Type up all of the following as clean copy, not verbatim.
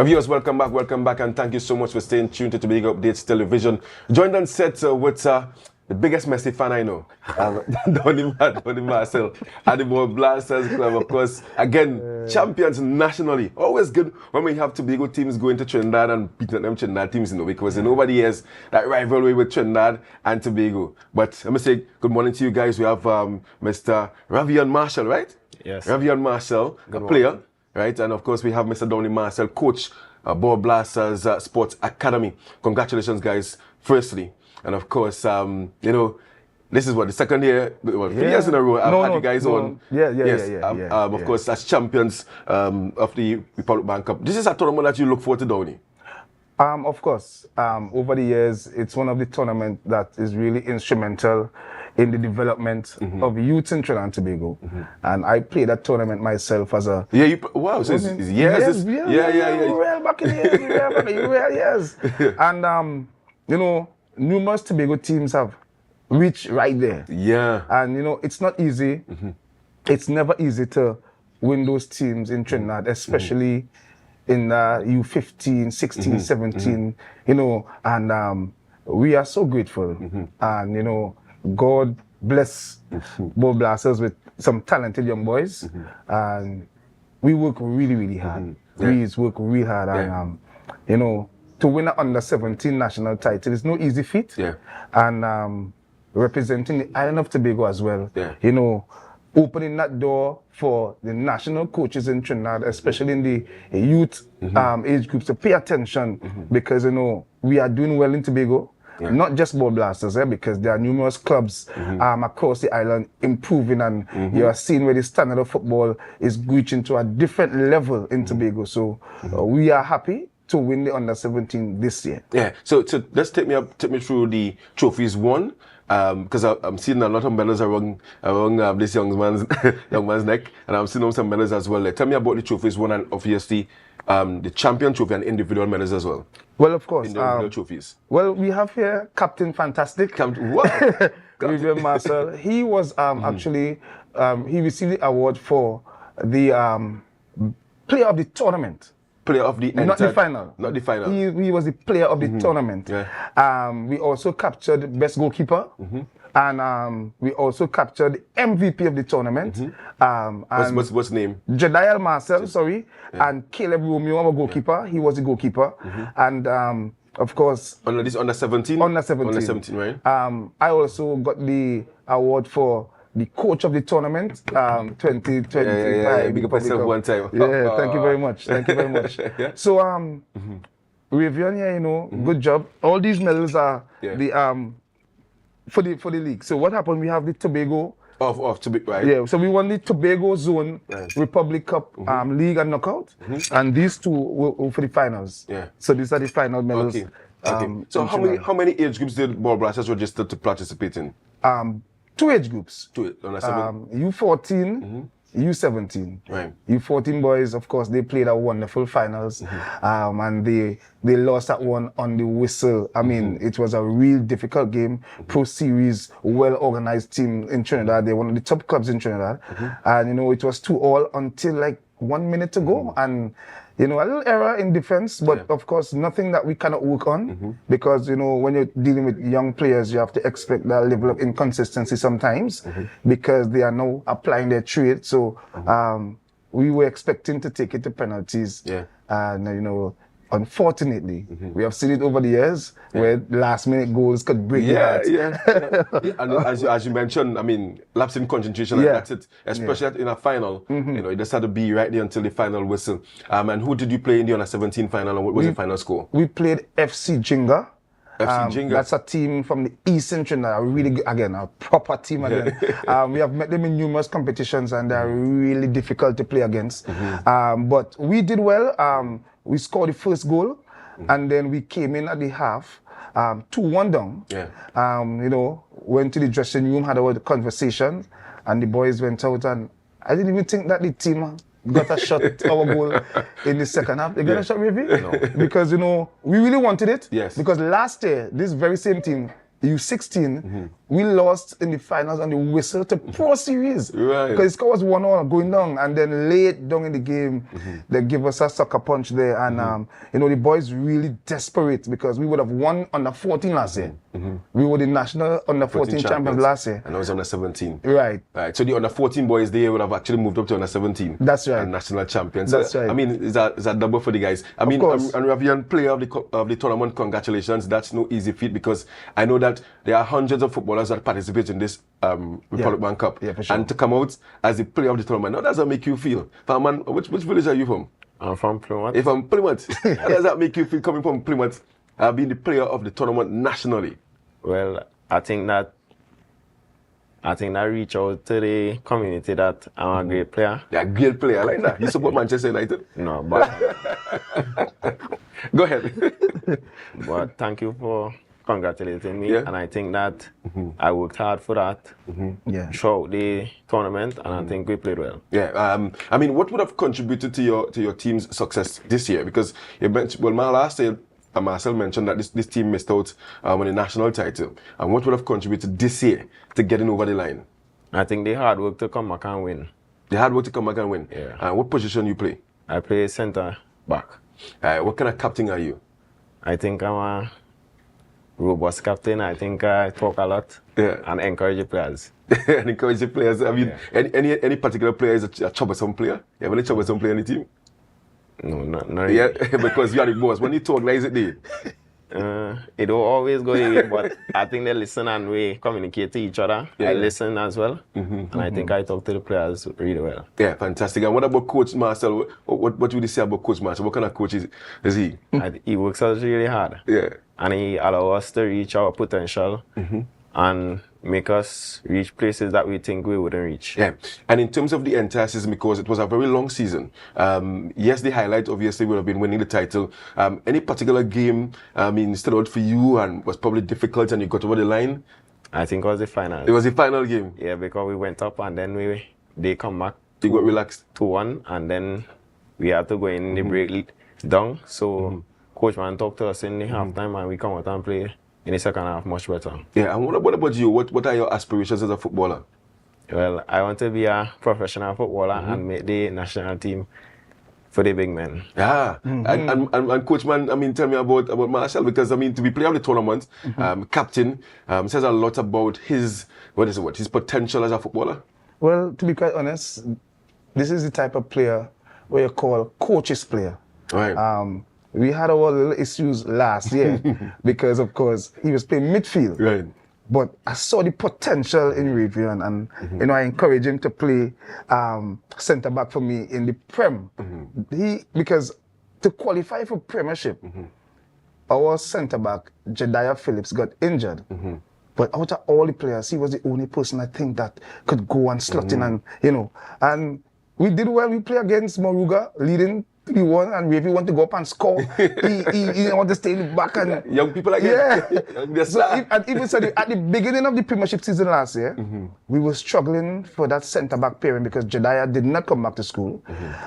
Viewers, welcome back, and thank you so much for staying tuned to Tobago Updates Television. Joined on set with the biggest Messi fan I know, Downie Marcelle, and the Blasters Club, of course. Again, champions nationally. Always good when we have Tobago teams going to Trinidad and beating them Trinidad teams, because over the years, that rivalry with Trinidad and Tobago. But let me say good morning to you guys. We have Mr. Raevion Marcelle, right? Yes. Raevion Marcelle, a player. Right, and of course we have Mr. Downie Marcelle, coach, Ball Blasters Sports Academy. Congratulations, guys, firstly. And of course, this is what the second year, 3 years in a row I've had you guys on. Of course, as champions of the Republic Bank Cup. This is a tournament that you look forward to, Downie. Of course, over the years, it's one of the tournaments that is really instrumental in the development of youth in Trinidad and Tobago. And I played that tournament myself as a... Wow, so it's years. Real back in the years. And, numerous Tobago teams have reached right there. Yeah. And, it's not easy. It's never easy to win those teams in Trinidad, especially in U15, 16, 17, and we are so grateful. And, God bless Ball Blasters with some talented young boys. And we work really, really hard. We work really hard. And, to win an under-17 national title is no easy feat. And representing the island of Tobago as well. Opening that door for the national coaches in Trinidad, especially in the youth age groups, to pay attention because, we are doing well in Tobago. Not just Ball Blasters, because there are numerous clubs across the island improving, and you are seeing where the standard of football is reaching to a different level in Tobago. So we are happy to win the under-17 this year. Yeah. So let's take me through the trophies won. Because I'm seeing a lot of medals around this young man's neck, and I'm seeing some medals as well. Tell me about the trophies won, and obviously the champion trophy and individual medals as well. Well, of course. Individual trophies. Well, we have here Captain Fantastic. Raevion Marcelle. He was actually, he received the award for the player of the tournament. Player of the not the final. Not the final. He was the player of the tournament. We also captured best goalkeeper, and we also captured the MVP of the tournament. What's his name? Downie Marcelle, and Caleb Romeo, our goalkeeper. He was the goalkeeper, and of course under 17. Under 17. Under 17, right? I also got the award for the coach of the tournament, 2025. Big up yourself one time. Yeah, thank you very much. Thank you very much. So, Raevion here, good job. All these medals are the for the league. So what happened? We have the Tobago of Tobago, right? Yeah. So we won the Tobago Zone Republic Cup League and Knockout, and these two were for the finals. Yeah. So these are the final medals. Okay. So how many age groups did Ball Blasters register to participate in? 2 age groups. U14, U17. Right. U14 boys, of course, they played a wonderful finals, and they lost that one on the whistle. I mean, it was a real difficult game. Pro Series, well-organized team in Trinidad. They're one of the top clubs in Trinidad. And, it was 2-2 until like 1 minute to go. And, a little error in defense, but of course, nothing that we cannot work on because, when you're dealing with young players, you have to expect that level of inconsistency sometimes because they are now applying their trade. So we were expecting to take it to penalties. And, unfortunately, we have seen it over the years where last-minute goals could break the heart. And as you mentioned, I mean, lapse in concentration, that's it. Especially in a final, it just had to be right there until the final whistle. And who did you play in the under-17 final, and what was the final score? We played FC Jinga. FC Jinga. That's a team from the Eastern Trinidad, a proper team again. We have met them in numerous competitions, and they're really difficult to play against. But we did well. We scored the first goal, and then we came in at the half, 2-1 down. Went to the dressing room, had a conversation, and the boys went out, and I didn't even think that the team got a shot, our goal in the second half. They got a shot, Raevion? No. Because, we really wanted it. Yes. Because last year, this very same team, U16, we lost in the finals on the whistle to Pro Series. Right. Because the score was 1-1 going down, and then late down in the game, they give us a sucker punch there. And, you know, the boys really desperate because we would have won under 14 last year. We were the national under 14 champions last year. And I was under 17. Right. Right. So the under 14 boys, they would have actually moved up to under 17. That's right. And national champions. That's So, right. I mean, is that double for the guys? I mean, course. and Raevion, player of the tournament, congratulations. That's no easy feat because I know that there are hundreds of footballers that participate in this Republic Bank Cup. Yeah, for sure. And to come out as the player of the tournament, how does that make you feel? Man, which village are you from? I'm from Plymouth. If I'm Plymouth, how does that make you feel coming from Plymouth, being the player of the tournament nationally? Well, I think that reach out to the community that I'm a great player. Yeah, great player, I like that. You support Manchester United? No, but Go ahead. but thank you for congratulating me. Yeah. And I think that I worked hard for that throughout the tournament, and I think we played well. Yeah, I mean, what would have contributed to your team's success this year? Because you mentioned, well, my last year, Marcel mentioned that this team missed out on the national title. And what would have contributed this year to getting over the line? I think the hard work to come back and win. The hard work to come back and win. Yeah. And what position you play? I play center back. What kind of captain are you? I think I'm a robust captain. I think I talk a lot and encourage the players. And encourage the players. I mean, any particular player is a troublesome player? You have any troublesome player on the team? No, not really. Yeah, because you are the boss. When you talk, like is it there? It don't always go away, but I think they listen and we communicate to each other. I listen as well, and I think I talk to the players really well. Yeah, fantastic. And what about Coach Marcel? What would you say about Coach Marcel? What kind of coach is he? He works us really hard. Yeah. And he allows us to reach our potential and make us reach places that we think we wouldn't reach. Yeah, and in terms of the entire season, because it was a very long season, yes, the highlight obviously would have been winning the title. Any particular game, stood out for you and was probably difficult and you got over the line? I think it was the final. It was the final game? Yeah, because we went up and then they come back. You got relaxed? 2-1, and then we had to go in the break lead down. So Coach Man talked to us in the halftime and we come out and play in the second half much better. Yeah, and what about you? What are your aspirations as a footballer? Well, I want to be a professional footballer and make the national team for the big men. Yeah, and Coach Man, tell me about Marcel, because to be player of the tournament, captain, says a lot about his potential as a footballer. Well, to be quite honest, this is the type of player where you call coach's player. Right. We had our little issues last year because, of course, he was playing midfield. Right. But I saw the potential in Raevion, and I encouraged him to play centre back for me in the Prem. Because to qualify for Premiership, our centre back Jediah Phillips got injured. But out of all the players, he was the only person I think that could go and slot in, and we did well. We played against Moruga, leading 3-1, and Raevion want to go up and score. he want to stay in the back and young people again. Yeah. So and even so, at the beginning of the Premiership season last year, we were struggling for that centre back pairing because Jediah did not come back to school,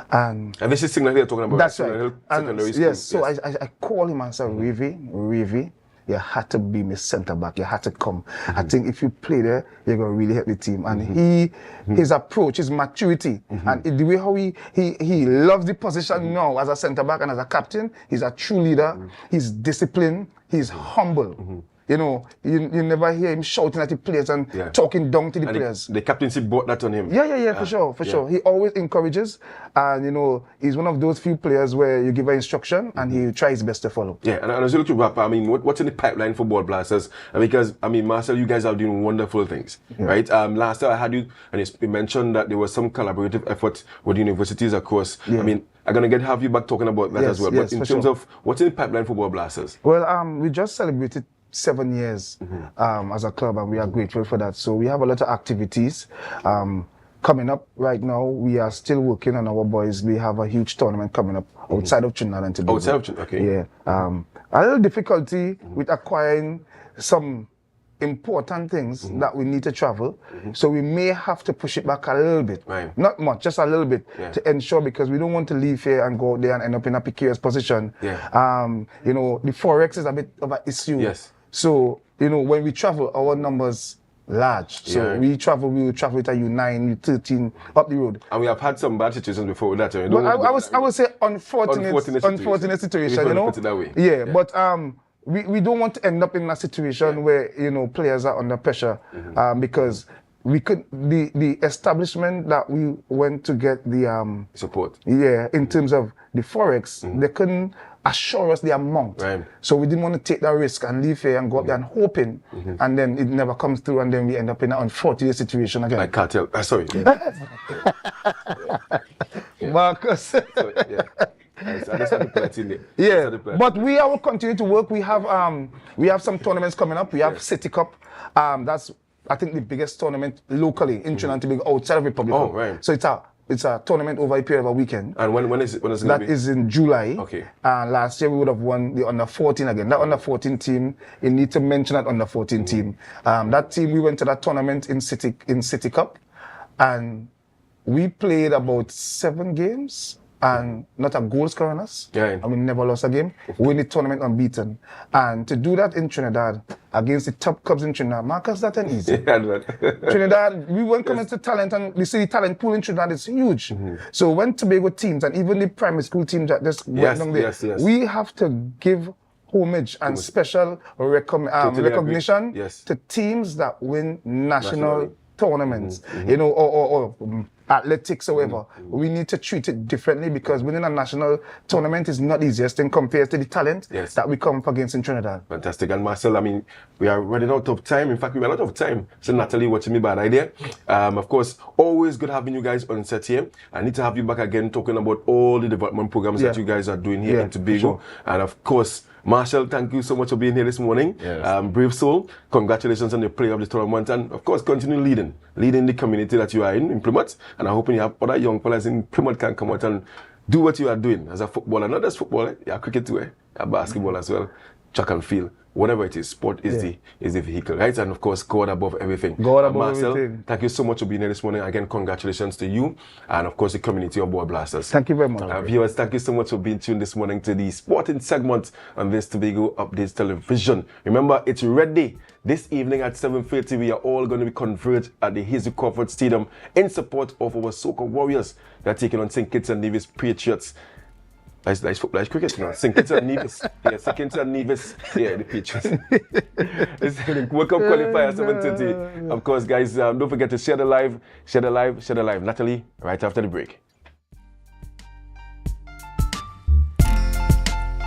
and this is Signal Hill talking about. That's Signal right. Hill And Secondary School. yes, so I called him and said, Raevi, you had to be my centre back. You had to come. I think if you play there, you're gonna really help the team. And his approach, his maturity, and the way how he loves the position now as a centre back and as a captain. He's a true leader. He's disciplined. He's humble. You never hear him shouting at the players and talking down to the players. The captaincy brought that on him. Yeah, for sure. He always encourages, and he's one of those few players where you give an instruction and he tries his best to follow. Yeah, and as you look to wrap, what's in the pipeline for Ball Blasters? Because Marcel, you guys are doing wonderful things, right? Last year I had you, and you mentioned that there was some collaborative effort with universities across. Yeah. I'm gonna have you back talking about that as well. But in terms of what's in the pipeline for Ball Blasters? Well, we just celebrated 7 years as a club, and we are grateful for that. So we have a lot of activities coming up right now. We are still working on our boys. We have a huge tournament coming up outside of Trinidad and Tobago. Outside of Trinidad, okay. Yeah. A little difficulty with acquiring some important things that we need to travel. So we may have to push it back a little bit. Right. Not much, just a little bit to ensure, because we don't want to leave here and go out there and end up in a precarious position. Yeah. The Forex is a bit of an issue. Yes. So, when we travel, our numbers large. So Yeah. we will travel with a U9, U13 up the road. And we have had some bad situations before with that. Well, I would say unfortunate situation, you know. Put it that way. Yeah, but we don't want to end up in a situation where, you know, players are under pressure because the establishment that we went to get the support. Yeah, in terms of the forex, they couldn't assure us the amount. Right. So we didn't want to take that risk and leave here and go up there and hoping, and then it never comes through, and then we end up in an unfortunate situation again. Like cartel. Sorry. Marcus. So, yeah. I just had to put it in there. Yeah, but we will continue to work. We have some tournaments coming up. We have City Cup. That's, I think, the biggest tournament locally in Trinidad and Tobago outside of Republic. Oh, right. So it's a tournament over a period of a weekend. And when is it? When is it That gonna be? is in July. Okay. And last year we would have won the under 14 again. That under 14 team, you need to mention that under 14 team. That team, we went to that tournament in City Cup, and we played about 7 games. And not a goal scorer on us. Yeah. And we never lost a game. We win the tournament unbeaten. And to do that in Trinidad against the top clubs in Trinidad, Marcus, that's not easy. Trinidad, we weren't coming to talent, and you see the talent pool in Trinidad is huge. So when Tobago teams and even the primary school teams that just went down there, we have to give homage and special recognition to teams that win national tournaments, you know, or athletics or whatever. We need to treat it differently because winning a national tournament is not easiest thing compared to the talent that we come up against in Trinidad. Fantastic. And Marcel, I mean, we are running out of time. In fact, we are out of time. So Natalie, watching me, bad idea. Of course, always good having you guys on set here. I need to have you back again talking about all the development programs that you guys are doing here in Tobago. Sure. And of course, Marcel, thank you so much for being here this morning. Yes. Brave soul, congratulations on your play of the tournament, and of course, continue leading the community that you are in Plymouth. And I'm hoping you have other young fellas in Plymouth can come out and do what you are doing as a footballer. Not just football, you have cricket too, you have basketball as well, track and field. Whatever it is, sport is the vehicle, right? And of course, God above everything. God above Marcel, everything. thank you so much for being here this morning. Again, congratulations to you and of course the community of Boy Blasters. Thank you very much. Viewers, thank you so much for being tuned this morning to the sporting segment on this Tobago Updates Television. Remember, it's ready. This evening at 7:30, we are all going to be converged at the Hazel Crawford Stadium in support of our Soca Warriors. They're taking on St. Kitts and Nevis Patriots. That's football, that's cricket, you know. St. Kitts and Nevis. St. Kitts and Nevis. The Patriots. It's the World Cup qualifier 7:30. Of course, guys, don't forget to share the live. Natalie, right after the break.